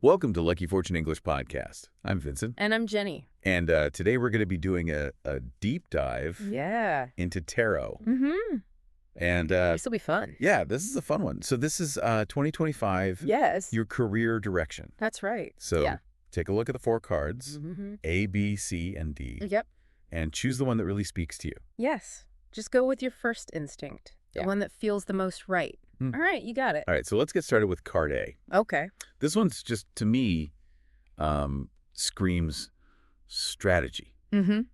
Welcome to Lucky Fortune English Podcast. I'm Vincent. And I'm Jenny. And today we're going to be doing a deep dive into tarot. And This will be fun. yeah, this is a fun one. So this is 2025, Yes. your career direction. That's right. So take a look at the four cards, A, B, C, and D, Yep. and choose the one that really speaks to you. Yes. Just go with your first instinct. The one that feels the most right. All right, you got it. All right, so let's get started with card A. Okay. This one's just, to me, screams strategy.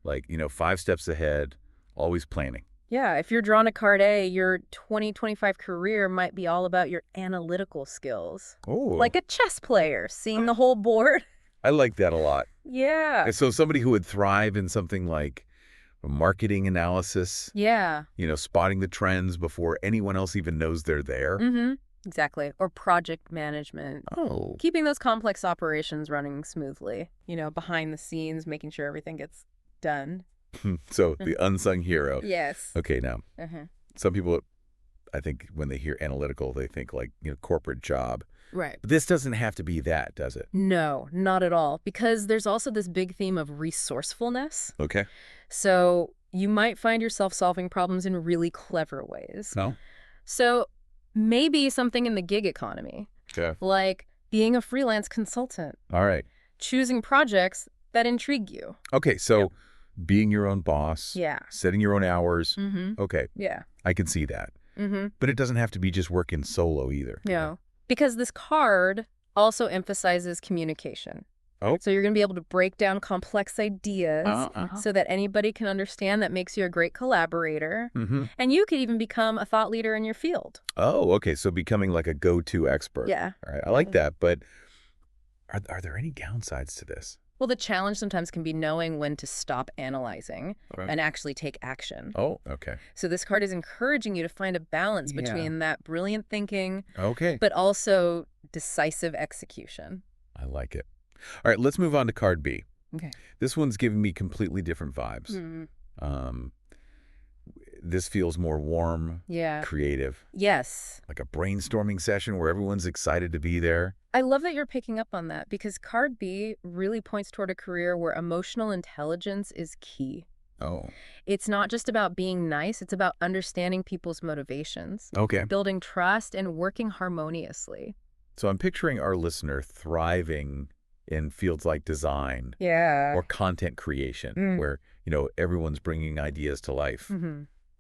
Like, 5 steps ahead, always planning. Yeah, if you're drawn to card A, your 2025 career might be all about your analytical skills. Oh. Like a chess player, seeing the whole board. I like that a lot. Yeah. So somebody who would thrive in something like marketing analysis, Yeah. spotting the trends before anyone else even knows they're there. Exactly. Or project management. Oh. Keeping those complex operations running smoothly. Behind the scenes, making sure everything gets done. So the unsung hero. Yes. Okay, now, some people, I think when they hear analytical, they think like, corporate job. Right. But this doesn't have to be that, does it? No, not at all. Because there's also this big theme of resourcefulness. Okay. So you might find yourself solving problems in really clever ways. No? So maybe something in the gig economy. Okay. Like being a freelance consultant. All right. Choosing projects that intrigue you. Okay, so being your own boss. Yeah. Setting your own hours. Okay. Yeah. I can see that. But it doesn't have to be just working solo either. No. Because this card also emphasizes communication. Oh. So you're going to be able to break down complex ideas so that anybody can understand. That makes you a great collaborator. And you could even become a thought leader in your field. Oh, okay. So becoming like a go-to expert. Yeah. All right. I like that. But are there any downsides to this? Well, the challenge sometimes can be knowing when to stop analyzing Okay. and actually take action. Oh, okay. So this card is encouraging you to find a balance between that brilliant thinking, Okay. but also decisive execution. I like it. All right. Let's move on to card B. Okay. This one's giving me completely different vibes. This feels more warm, Yeah. creative, Yes. like a brainstorming session where everyone's excited to be there. I love that you're picking up on that because card B really points toward a career where emotional intelligence is key. Oh. It's not just about being nice, it's about understanding people's motivations, Okay. building trust, and working harmoniously. So I'm picturing our listener thriving in fields like design Yeah. or content creation where, everyone's bringing ideas to life.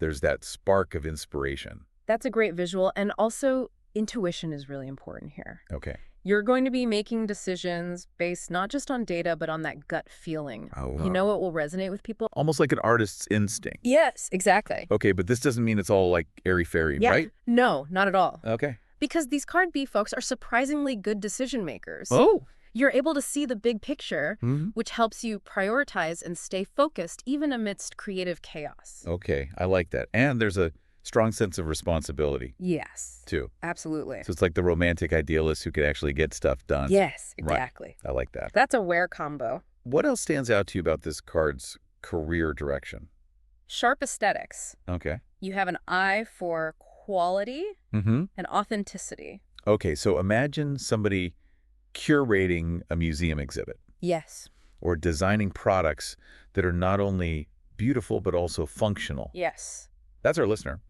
There's that spark of inspiration. That's a great visual. And also, intuition is really important here. Okay. You're going to be making decisions based not just on data, but on that gut feeling. Oh. You know what will resonate with people? Almost like an artist's instinct. Yes, exactly. Okay, but this doesn't mean it's all like airy-fairy, right? No, not at all. Okay. Because these card B folks are surprisingly good decision makers. Oh. You're able to see the big picture, which helps you prioritize and stay focused even amidst creative chaos. Okay, I like that. And there's a strong sense of responsibility, Yes, too. absolutely. So it's like the romantic idealist who could actually get stuff done. Yes, Right. exactly. I like that. That's a rare combo. What else stands out to you about this card's career direction? Sharp aesthetics. Okay. You have an eye for quality and authenticity. Okay, so imagine somebody curating a museum exhibit Yes. or designing products that are not only beautiful but also functional. Yes. That's our listener.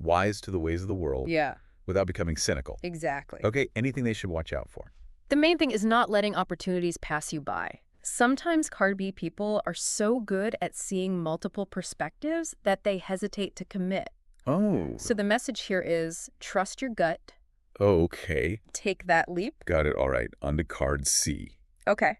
Wise to the ways of the world Yeah, without becoming cynical. exactly. Okay, anything they should watch out for? The main thing is not letting opportunities pass you by. Sometimes card B people are so good at seeing multiple perspectives that they hesitate to commit. Oh. So the message here is trust your gut, Okay. take that leap. Got it. All right. On to card C. Okay.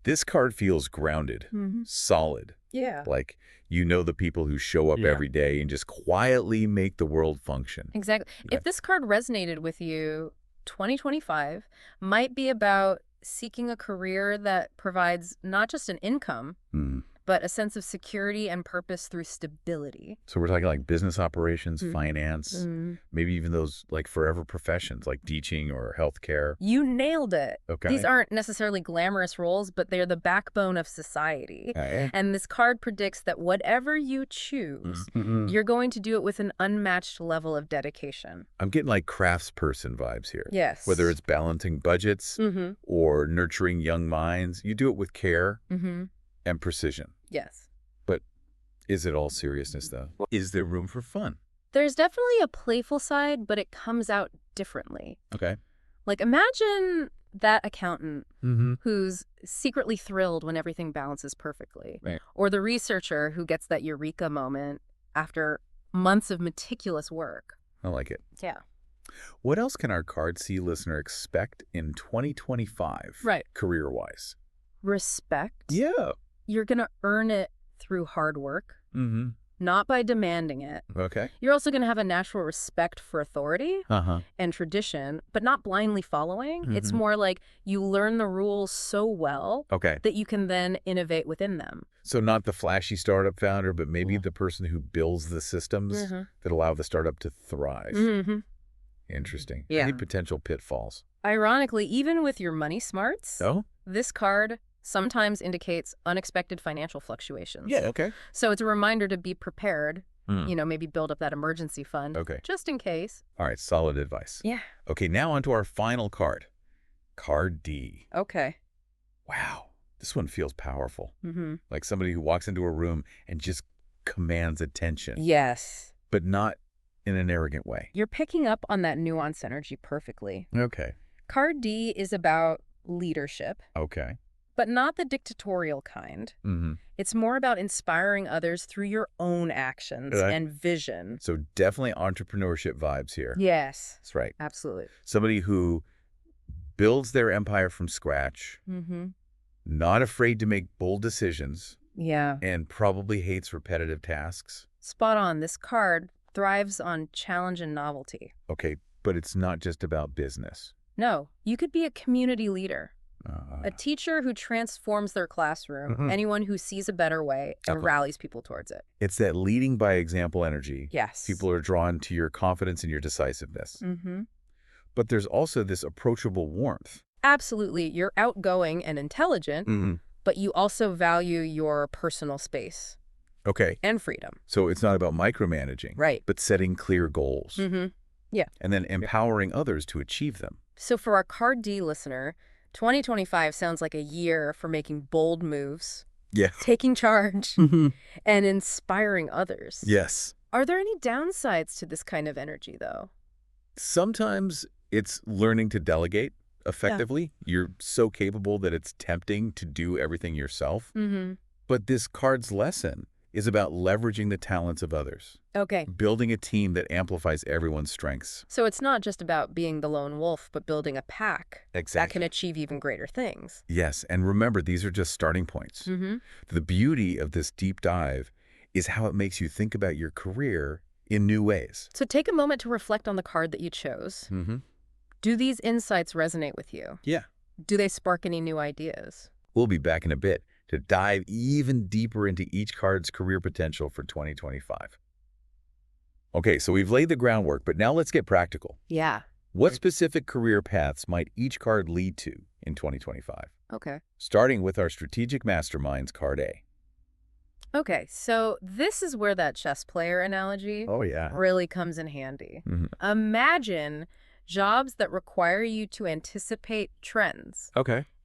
This card feels grounded, solid. Yeah. Like the people who show up every day and just quietly make the world function. Exactly. Yeah. If this card resonated with you, 2025 might be about seeking a career that provides not just an income, but a sense of security and purpose through stability. So we're talking like business operations, finance, maybe even those like forever professions like teaching or healthcare. You nailed it. Okay. These aren't necessarily glamorous roles, but they're the backbone of society. Okay. And this card predicts that whatever you choose, you're going to do it with an unmatched level of dedication. I'm getting like craftsperson vibes here. Yes. Whether it's balancing budgets or nurturing young minds, you do it with care and precision. Yes. But is it all seriousness, though? Is there room for fun? There's definitely a playful side, but it comes out differently. Okay. Like, imagine that accountant who's secretly thrilled when everything balances perfectly. Right. Or the researcher who gets that eureka moment after months of meticulous work. I like it. Yeah. What else can our Card C listener expect in 2025? Right. Career-wise? Respect. Yeah. You're going to earn it through hard work, not by demanding it. Okay. You're also going to have a natural respect for authority and tradition, but not blindly following. It's more like you learn the rules so well that you can then innovate within them. So not the flashy startup founder, but maybe the person who builds the systems that allow the startup to thrive. Interesting. Yeah. Any potential pitfalls? Ironically, even with your money smarts, this card sometimes indicates unexpected financial fluctuations. Yeah, okay. So it's a reminder to be prepared, maybe build up that emergency fund. Okay. Just in case. All right, solid advice. Yeah. Okay, now on to our final card. Card D. Okay. Wow. This one feels powerful. Like somebody who walks into a room and just commands attention. Yes. But not in an arrogant way. You're picking up on that nuanced energy perfectly. Okay. Card D is about leadership. Okay. But not the dictatorial kind. It's more about inspiring others through your own actions and vision. So definitely entrepreneurship vibes here. Yes. That's right. Absolutely. Somebody who builds their empire from scratch, not afraid to make bold decisions, and probably hates repetitive tasks. Spot on. This card thrives on challenge and novelty. Okay, but it's not just about business. No, you could be a community leader. A teacher who transforms their classroom, anyone who sees a better way and rallies people towards it. It's that leading by example energy. Yes. People are drawn to your confidence and your decisiveness. But there's also this approachable warmth. Absolutely. You're outgoing and intelligent, but you also value your personal space. Okay. And freedom. So it's not about micromanaging. Right. But setting clear goals. Yeah. And then empowering others to achieve them. So for our Card D listener, 2025 sounds like a year for making bold moves, taking charge, and inspiring others. Yes. Are there any downsides to this kind of energy, though? Sometimes it's learning to delegate effectively. You're so capable that it's tempting to do everything yourself. But this card's lesson is about leveraging the talents of others. Okay. Building a team that amplifies everyone's strengths. So it's not just about being the lone wolf, but building a pack that can Exactly. achieve even greater things. Yes, and remember, these are just starting points. The beauty of this deep dive is how it makes you think about your career in new ways. So take a moment to reflect on the card that you chose. Do these insights resonate with you? Yeah. Do they spark any new ideas? We'll be back in a bit to dive even deeper into each card's career potential for 2025. Okay, so we've laid the groundwork, but now let's get practical. Yeah. What specific career paths might each card lead to in 2025? Okay. Starting with our Strategic Masterminds card A. Okay, so this is where that chess player analogy really comes in handy. Imagine jobs that require you to anticipate trends,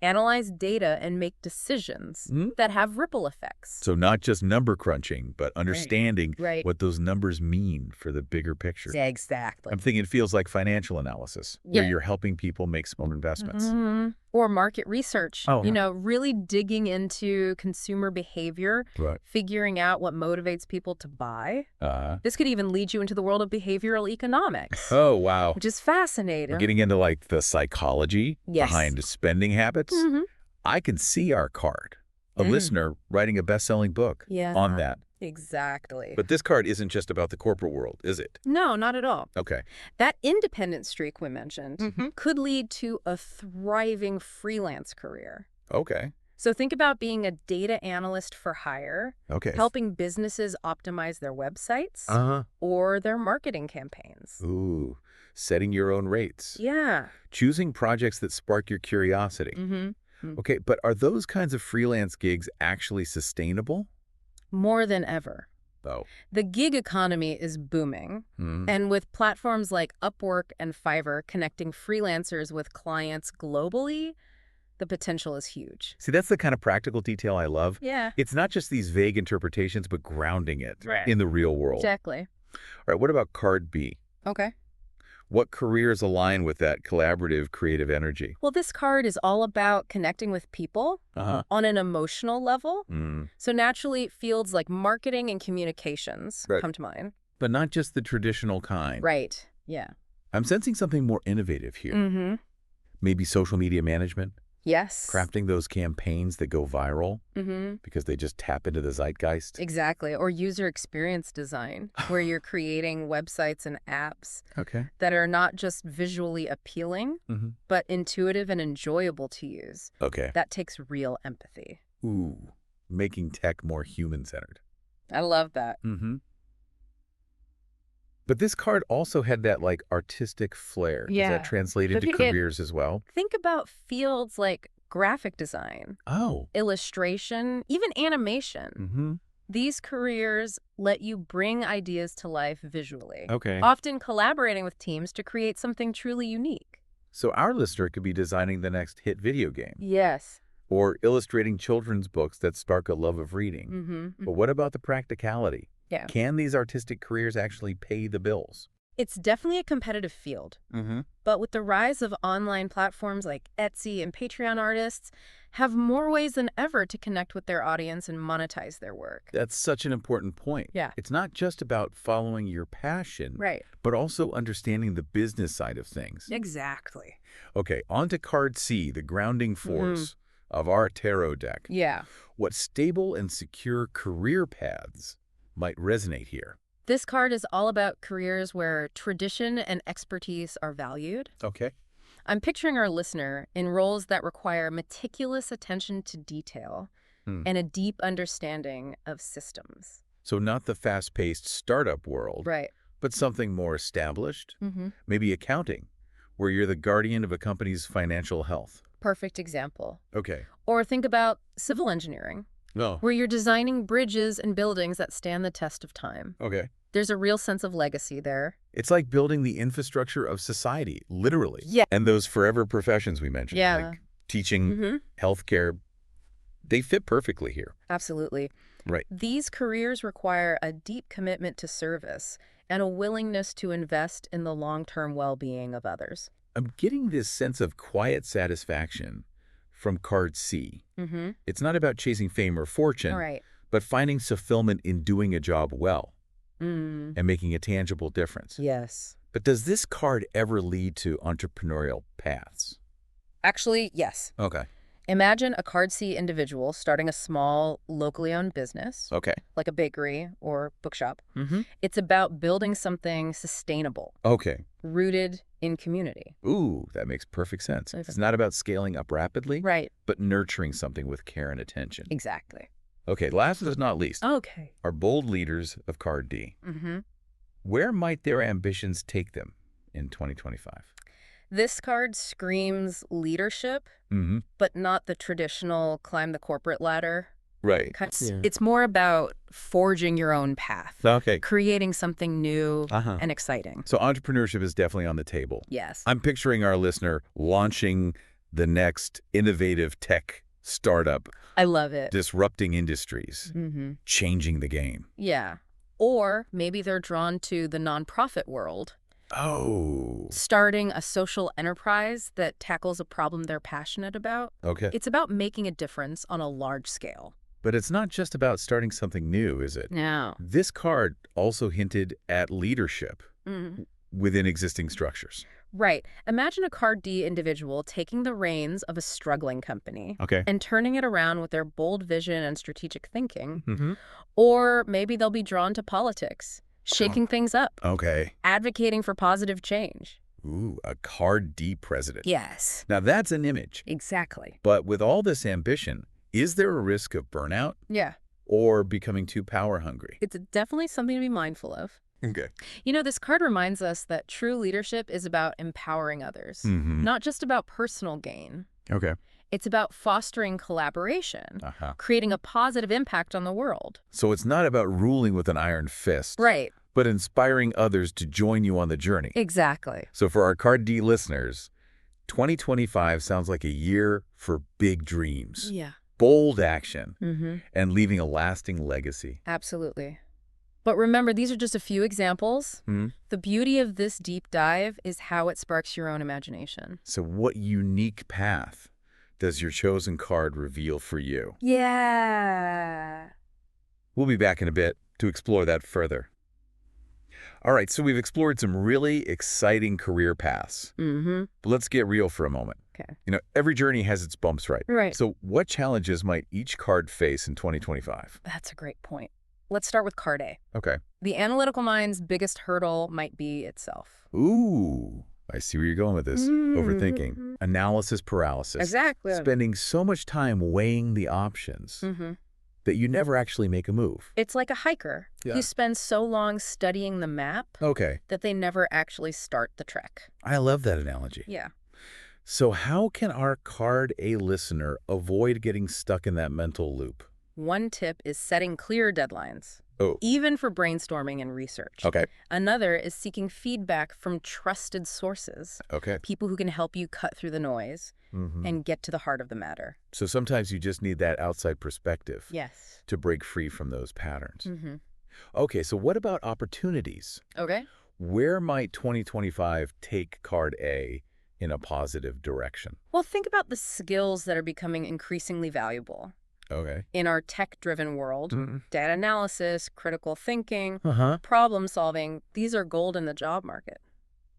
analyze data, and make decisions that have ripple effects. So not just number crunching, but understanding Right. what those numbers mean for the bigger picture. Exactly. I'm thinking it feels like financial analysis, where you're helping people make smart investments. Or market research, Oh, yeah. Really digging into consumer behavior, Right. figuring out what motivates people to buy. This could even lead you into the world of behavioral economics, Oh, wow. which is fascinating. We're getting into like the psychology behind spending habits. I can see our card, a listener writing a best-selling book on that. Exactly. But this card isn't just about the corporate world, is it? No, not at all. Okay. That independent streak we mentioned could lead to a thriving freelance career. Okay. So think about being a data analyst for hire, Okay. helping businesses optimize their websites or their marketing campaigns. Ooh, setting your own rates. Yeah. Choosing projects that spark your curiosity. Okay, but are those kinds of freelance gigs actually sustainable? More than ever. Oh. The gig economy is booming, and with platforms like Upwork and Fiverr connecting freelancers with clients globally, the potential is huge. See, that's the kind of practical detail I love. Yeah. It's not just these vague interpretations, but grounding it in the real world. Exactly. All right, what about card B? Okay. What careers align with that collaborative, creative energy? Well, this card is all about connecting with people on an emotional level. So naturally, fields like marketing and communications come to mind. But not just the traditional kind. Right. Yeah. I'm sensing something more innovative here. Maybe social media management? Yes. Crafting those campaigns that go viral because they just tap into the zeitgeist? Exactly. Or user experience design, where you're creating websites and apps that are not just visually appealing, but intuitive and enjoyable to use. Okay. That takes real empathy. Ooh, making tech more human-centered. I love that. But this card also had that, like, artistic flair. Yeah. Does that translate into careers as well? Think about fields like graphic design, illustration, even animation. These careers let you bring ideas to life visually, often collaborating with teams to create something truly unique. So our listener could be designing the next hit video game. Yes. Or illustrating children's books that spark a love of reading. But what about the practicality? Yeah. Can these artistic careers actually pay the bills? It's definitely a competitive field. But with the rise of online platforms like Etsy and Patreon, artists have more ways than ever to connect with their audience and monetize their work. That's such an important point. Yeah. It's not just about following your passion, but also understanding the business side of things. Exactly. Okay, on to card C, the grounding force of our tarot deck. Yeah. What stable and secure career paths might resonate here? This card is all about careers where tradition and expertise are valued. Okay. I'm picturing our listener in roles that require meticulous attention to detail and a deep understanding of systems. So not the fast-paced startup world, but something more established, maybe accounting, where you're the guardian of a company's financial health. Perfect example. Okay. Or think about civil engineering, where you're designing bridges and buildings that stand the test of time. Okay. There's a real sense of legacy there. It's like building the infrastructure of society, literally. Yeah. And those forever professions we mentioned, like teaching, healthcare, they fit perfectly here. Absolutely. Right. These careers require a deep commitment to service and a willingness to invest in the long-term well-being of others. I'm getting this sense of quiet satisfaction from card C. It's not about chasing fame or fortune, but finding fulfillment in doing a job well and making a tangible difference. Yes. But does this card ever lead to entrepreneurial paths? Actually, yes. Okay. Imagine a card C individual starting a small, locally owned business, like a bakery or bookshop. It's about building something sustainable, rooted in community. Ooh, that makes perfect sense. It's not about scaling up rapidly, but nurturing something with care and attention. Exactly. Okay, last but not least, our bold leaders of card D. Where might their ambitions take them in 2025? This card screams leadership, but not the traditional climb the corporate ladder. Right. It's more about forging your own path, creating something new and exciting. So entrepreneurship is definitely on the table. Yes. I'm picturing our listener launching the next innovative tech startup. I love it. Disrupting industries, changing the game. Yeah. Or maybe they're drawn to the nonprofit world. Starting a social enterprise that tackles a problem they're passionate about. It's about making a difference on a large scale. But it's not just about starting something new, is it? No. This card also hinted at leadership within existing structures. Right. Imagine a card D individual taking the reins of a struggling company and turning it around with their bold vision and strategic thinking. Or maybe they'll be drawn to politics, shaking things up. Advocating for positive change. Ooh, a card D president. Yes. Now that's an image. Exactly. But with all this ambition, Is there a risk of burnout? Yeah. Or becoming too power hungry? It's definitely something to be mindful of. Okay. This card reminds us that true leadership is about empowering others, not just about personal gain. Okay. It's about fostering collaboration, creating a positive impact on the world. So it's not about ruling with an iron fist. Right. But inspiring others to join you on the journey. Exactly. So for our Card D listeners, 2025 sounds like a year for big dreams. Yeah. Bold action, and leaving a lasting legacy. Absolutely. But remember, these are just a few examples. The beauty of this deep dive is how it sparks your own imagination. So what unique path does your chosen card reveal for you? Yeah. We'll be back in a bit to explore that further. All right, so we've explored some really exciting career paths. But let's get real for a moment. Okay. Every journey has its bumps, right? Right. So what challenges might each card face in 2025? That's a great point. Let's start with card A. Okay. The analytical mind's biggest hurdle might be itself. Ooh, I see where you're going with this. Overthinking. Analysis paralysis. Exactly. Spending so much time weighing the options that you never actually make a move. It's like a hiker who spends so long studying the map that they never actually start the trek. I love that analogy. Yeah. So how can our Card A listener avoid getting stuck in that mental loop? One tip is setting clear deadlines, even for brainstorming and research. Okay. Another is seeking feedback from trusted sources. Okay. People who can help you cut through the noise and get to the heart of the matter. So sometimes you just need that outside perspective. Yes. To break free from those patterns. Okay, so what about opportunities? Okay. Where might 2025 take Card A in a positive direction? Well, think about the skills that are becoming increasingly valuable. Okay. In our tech-driven world, data analysis, critical thinking, problem solving, these are gold in the job market.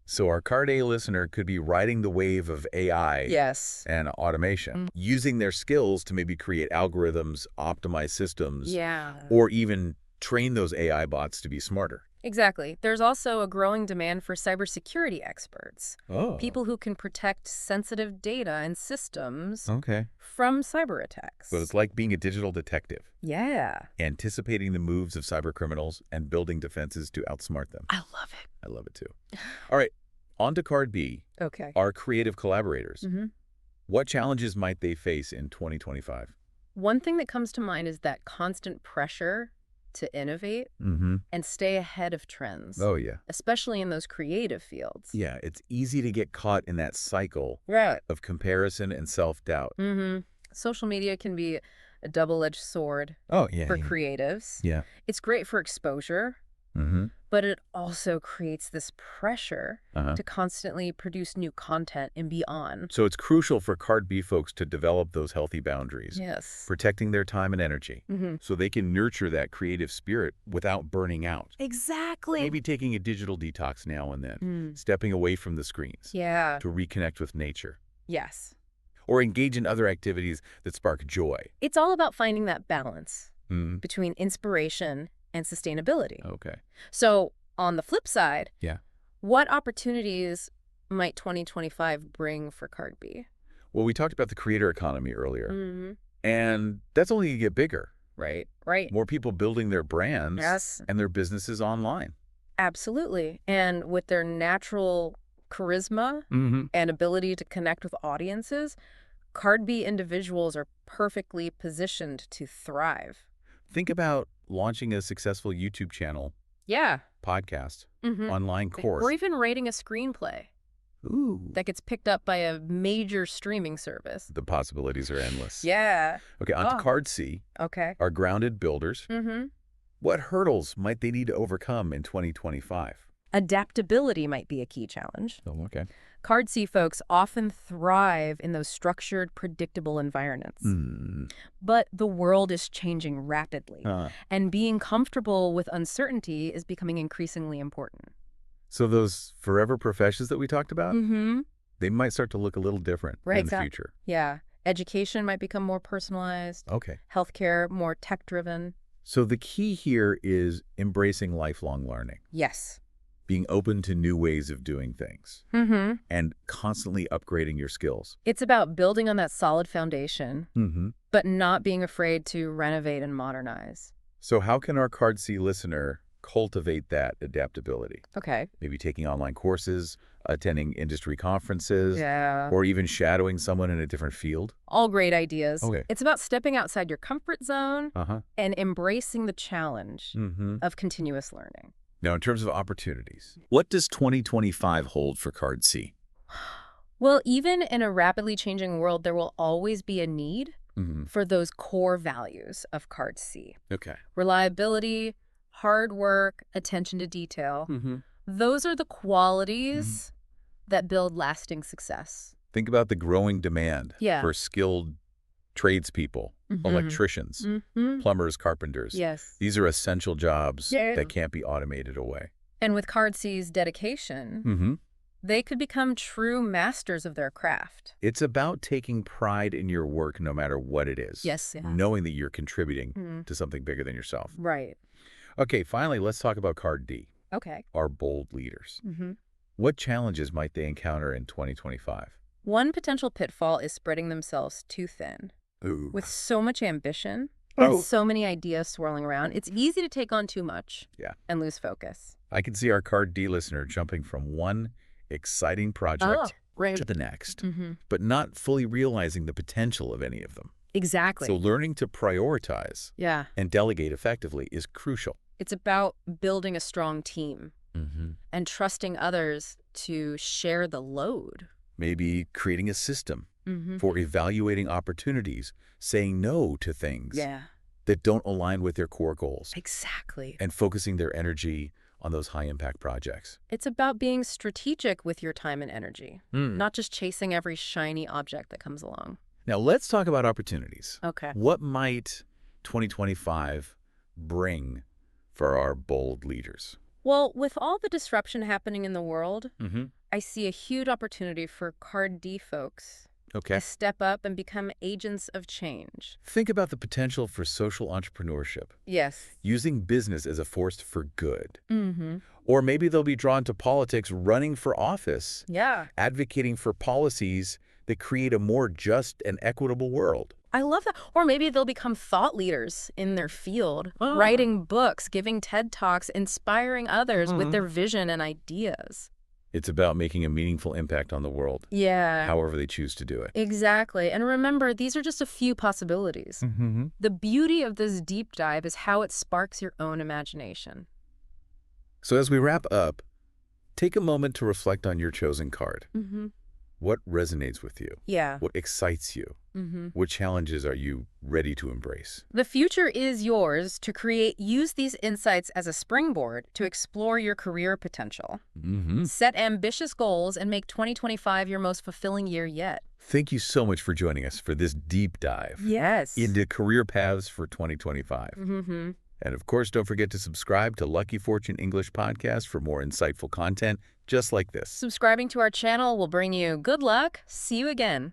So our Card A listener could be riding the wave of AI and automation, using their skills to maybe create algorithms, optimize systems, or even train those AI bots to be smarter. Exactly. There's also a growing demand for cybersecurity experts. People who can protect sensitive data and systems from cyber attacks. So it's like being a digital detective. Yeah. Anticipating the moves of cyber criminals and building defenses to outsmart them. I love it. I love it too. All right, on to Card B. Okay. Our creative collaborators. What challenges might they face in 2025? One thing that comes to mind is that constant pressure to innovate and stay ahead of trends. Oh, yeah. Especially in those creative fields. Yeah, it's easy to get caught in that cycle of comparison and self-doubt. Social media can be a double-edged sword for creatives. Yeah. It's great for exposure, but it also creates this pressure to constantly produce new content and be on. So it's crucial for Card B folks to develop those healthy boundaries. Yes. Protecting their time and energy so they can nurture that creative spirit without burning out. Exactly. Maybe taking a digital detox now and then, stepping away from the screens to reconnect with nature. Yes. Or engage in other activities that spark joy. It's all about finding that balance between inspiration and sustainability. Okay. So on the flip side, what opportunities might 2025 bring for Card B? Well, we talked about the creator economy earlier, and that's only going to get bigger. Right. More people building their brands and their businesses online. Absolutely. And with their natural charisma and ability to connect with audiences, Card B individuals are perfectly positioned to thrive. Think about launching a successful YouTube channel, podcast, online course. Or even writing a screenplay that gets picked up by a major streaming service. The possibilities are endless. Yeah. Okay, on to Card C. Okay. Our grounded builders. What hurdles might they need to overcome in 2025? Adaptability might be a key challenge. Oh, okay. Card C folks often thrive in those structured, predictable environments. But the world is changing rapidly, and being comfortable with uncertainty is becoming increasingly important. So those forever professions that we talked about, they might start to look a little different in the future. Yeah. Education might become more personalized. Okay. Healthcare, more tech-driven. So the key here is embracing lifelong learning. Yes. being open to new ways of doing things, and constantly upgrading your skills. It's about building on that solid foundation, but not being afraid to renovate and modernize. So how can our Card C listener cultivate that adaptability? Okay. Maybe taking online courses, attending industry conferences, Yeah. or even shadowing someone in a different field? All great ideas. Okay. It's about stepping outside your comfort zone and embracing the challenge of continuous learning. Now, in terms of opportunities, what does 2025 hold for Card C? Well, even in a rapidly changing world, there will always be a need for those core values of Card C. Okay. Reliability, hard work, attention to detail. Those are the qualities that build lasting success. Think about the growing demand Yeah. for skilled tradespeople, electricians, plumbers, carpenters. Yes. These are essential jobs that can't be automated away. And with Card C's dedication, they could become true masters of their craft. It's about taking pride in your work no matter what it is. Yes. Knowing that you're contributing to something bigger than yourself. Right. Okay, finally, let's talk about Card D. Okay. Our bold leaders. What challenges might they encounter in 2025? One potential pitfall is spreading themselves too thin. Ooh. With so much ambition and so many ideas swirling around, it's easy to take on too much and lose focus. I can see our Card D listener jumping from one exciting project to the next, but not fully realizing the potential of any of them. Exactly. So learning to prioritize and delegate effectively is crucial. It's about building a strong team and trusting others to share the load. Maybe creating a system for evaluating opportunities, saying no to things that don't align with their core goals. Exactly. And focusing their energy on those high-impact projects. It's about being strategic with your time and energy, not just chasing every shiny object that comes along. Now, let's talk about opportunities. Okay. What might 2025 bring for our bold leaders? Well, with all the disruption happening in the world, I see a huge opportunity for Card D folks to step up and become agents of change. Think about the potential for social entrepreneurship. Yes. Using business as a force for good. Or maybe they'll be drawn to politics, running for office, advocating for policies that create a more just and equitable world. I love that. Or maybe they'll become thought leaders in their field, writing books, giving TED Talks, inspiring others with their vision and ideas. It's about making a meaningful impact on the world. Yeah. However they choose to do it. Exactly. And remember, these are just a few possibilities. The beauty of this deep dive is how it sparks your own imagination. So as we wrap up, take a moment to reflect on your chosen card. What resonates with you? Yeah. What excites you? What challenges are you ready to embrace? The future is yours to create. Use these insights as a springboard to explore your career potential. Set ambitious goals and make 2025 your most fulfilling year yet. Thank you so much for joining us for this deep dive into career paths for 2025. And of course, don't forget to subscribe to Lucky Fortune English Podcast for more insightful content just like this. Subscribing to our channel will bring you good luck. See you again.